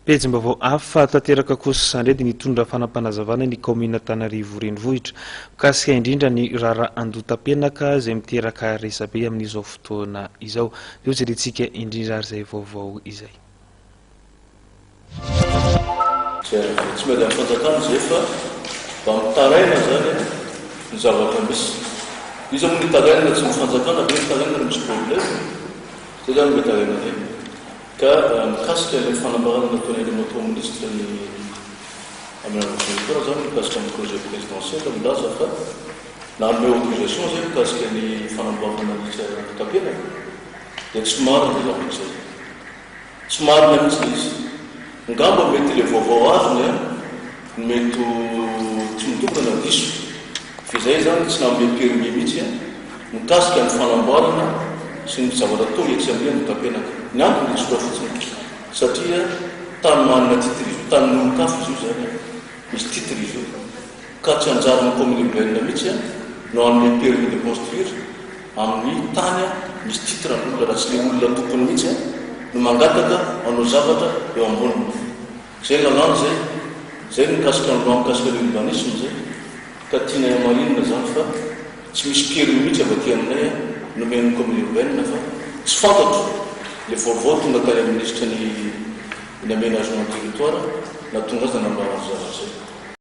pejim-baovao hafa tanteraka kosa sandredy nitondra fanampanazavana ny komina Antananarivo renivohitra mikasika indrindra ny rara andotam-pianaka izay miteraka resabe amin'izao fotoana izao. Eo jerentsika indrindra ary izay vaovao izay. Tsy mety amin'ny fanjakana izay fa mba mitaraina zany ny zavatra misy. Izy moa ny taraina tsy ny fanjakana be ny taraina no misy problème. Zay zany mety taraina zay. Ka mikasika ny fanambarana nataony ny ministre ny amin'ny agriculture zany mikasika ny projet présidentiel milaza fa nanome autorisation zay mikasika ny fanambarana ny tapianaka dia tsy marina zany zay. Tsy marina mihitsy izy. Ngamba mety le vaovao azony mety tsy mitokana diso. Fizay zany tsy nanome permis mihitsy mikasika ny fanambarana sy ny zavatra atao etsy amin'ny tapianaka. Ny antony tsy soa fotsiny satria tany manana titre izy io, tany nonon-kafo izy io zany misy titre izy io ka tsy anjarana commune urbaine mihitsy no hanome permis de construire amin'ny tany misy titre n'olona raha tsy le olona tompony mihitsy no mangataka hanao zavatra eo amboniny. Zay lalàna zay mikasika ny loi mikasika l'urbanisme zay ka tianay marinina zany fa tsy misy permis mihitsy avy aty aminay nomen'ny commune urbaine fa tsy fantatro le vaovao tonga tany amin'ny ministre ny aménagement territoire na tonga azy nanambarana zavatra zay.